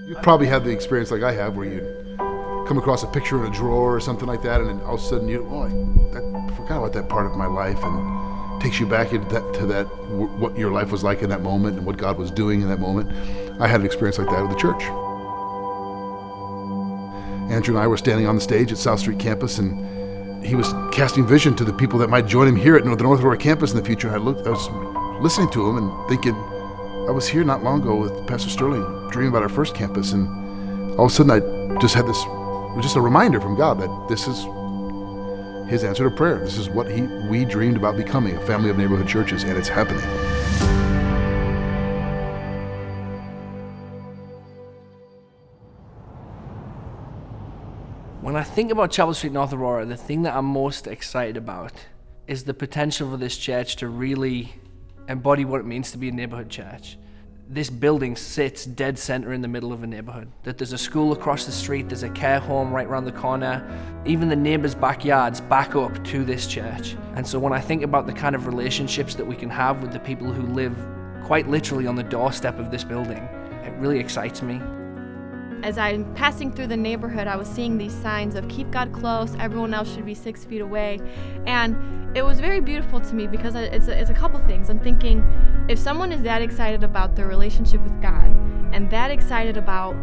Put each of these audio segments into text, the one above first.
You probably had the experience like I have where you come across a picture in a drawer or something like that, and then all of a sudden I forgot about that part of my life, and takes you back into what your life was like in that moment and what God was doing in that moment. I had an experience like that with the church. Andrew and I were standing on the stage at South Street campus, and he was casting vision to the people that might join him here at the North Aurora campus in the future. I was listening to him and thinking, I was here not long ago with Pastor Sterling, dreaming about our first campus, and all of a sudden I just had this, it was just a reminder from God that this is His answer to prayer. This is what we dreamed about becoming, a family of neighborhood churches, and it's happening. When I think about Chapel Street North Aurora, the thing that I'm most excited about is the potential for this church to really embody what it means to be a neighborhood church. This building sits dead center in the middle of a neighborhood. That there's a school across the street, there's a care home right around the corner. Even the neighbors' backyards back up to this church. And so when I think about the kind of relationships that we can have with the people who live quite literally on the doorstep of this building, it really excites me. As I'm passing through the neighborhood, I was seeing these signs of keep God close, everyone else should be 6 feet away. And it was very beautiful to me because it's a couple things. I'm thinking, if someone is that excited about their relationship with God and that excited about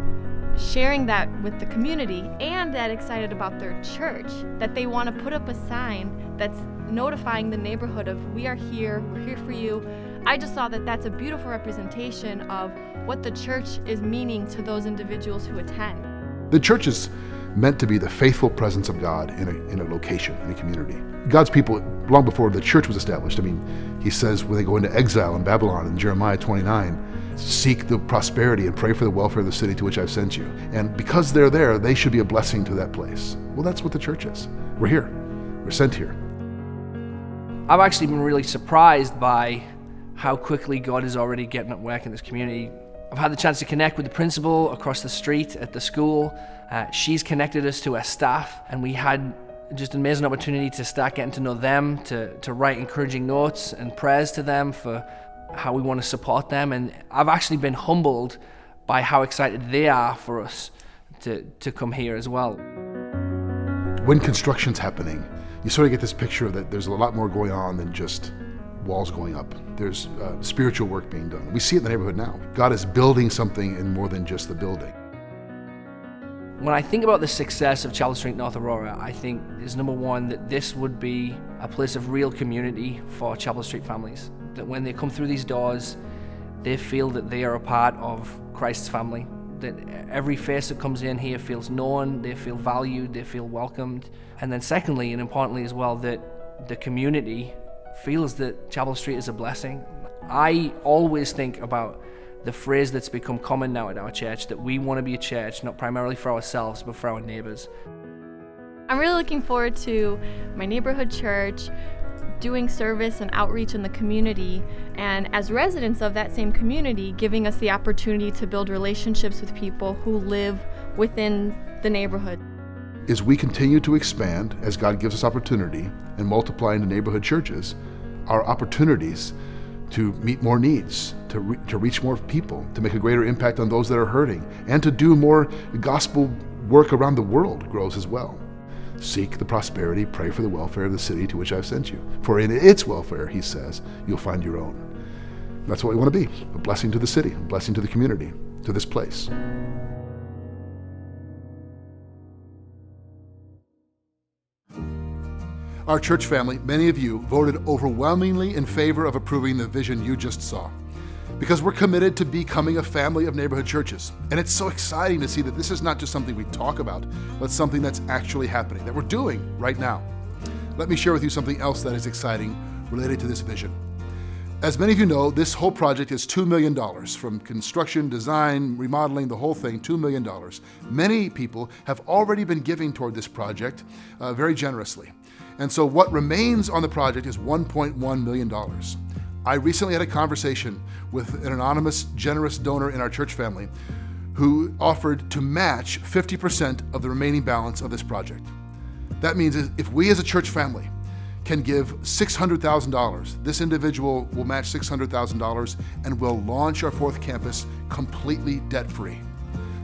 sharing that with the community and that excited about their church, that they want to put up a sign that's notifying the neighborhood of we are here, we're here for you. I just saw that that's a beautiful representation of what the church is meaning to those individuals who attend. The church is meant to be the faithful presence of God in a location, in a community. God's people, long before the church was established, He says when they go into exile in Babylon in Jeremiah 29, seek the prosperity and pray for the welfare of the city to which I've sent you. And because they're there, they should be a blessing to that place. Well, that's what the church is. We're here. We're sent here. I've actually been really surprised by how quickly God is already getting at work in this community. I've had the chance to connect with the principal across the street at the school. She's connected us to our staff, and we had just an amazing opportunity to start getting to know them, to write encouraging notes and prayers to them for how we want to support them. And I've actually been humbled by how excited they are for us to come here as well. When construction's happening, you sort of get this picture that there's a lot more going on than just walls going up. There's spiritual work being done. We see it in the neighborhood now. God is building something in more than just the building. When I think about the success of Chapel Street North Aurora, I think is number one, that this would be a place of real community for Chapel Street families. That when they come through these doors, they feel that they are a part of Christ's family. That every face that comes in here feels known, they feel valued, they feel welcomed. And then secondly, and importantly as well, that the community feels that Chapel Street is a blessing. I always think about the phrase that's become common now at our church, that we want to be a church not primarily for ourselves but for our neighbors. I'm really looking forward to my neighborhood church doing service and outreach in the community, and as residents of that same community, giving us the opportunity to build relationships with people who live within the neighborhood. As we continue to expand, as God gives us opportunity and multiply into neighborhood churches, our opportunities to meet more needs, to reach more people, to make a greater impact on those that are hurting, and to do more gospel work around the world grows as well. Seek the prosperity, pray for the welfare of the city to which I've sent you. For in its welfare, He says, you'll find your own. That's what we want to be, a blessing to the city, a blessing to the community, to this place. Our church family, many of you voted overwhelmingly in favor of approving the vision you just saw, because we're committed to becoming a family of neighborhood churches. And it's so exciting to see that this is not just something we talk about, but something that's actually happening, that we're doing right now. Let me share with you something else that is exciting related to this vision. As many of you know, this whole project is $2 million, from construction, design, remodeling, the whole thing, $2 million. Many people have already been giving toward this project very generously. And so what remains on the project is $1.1 million. I recently had a conversation with an anonymous, generous donor in our church family who offered to match 50% of the remaining balance of this project. That means if we as a church family can give $600,000, this individual will match $600,000 and will launch our fourth campus completely debt-free.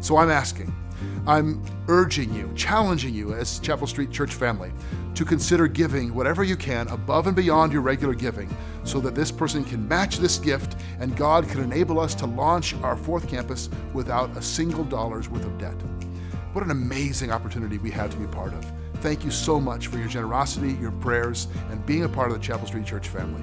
So I'm urging you, challenging you as Chapel Street Church family to consider giving whatever you can above and beyond your regular giving so that this person can match this gift and God can enable us to launch our 4th campus without a single dollar's worth of debt. What an amazing opportunity we have to be part of. Thank you so much for your generosity, your prayers, and being a part of the Chapel Street Church family.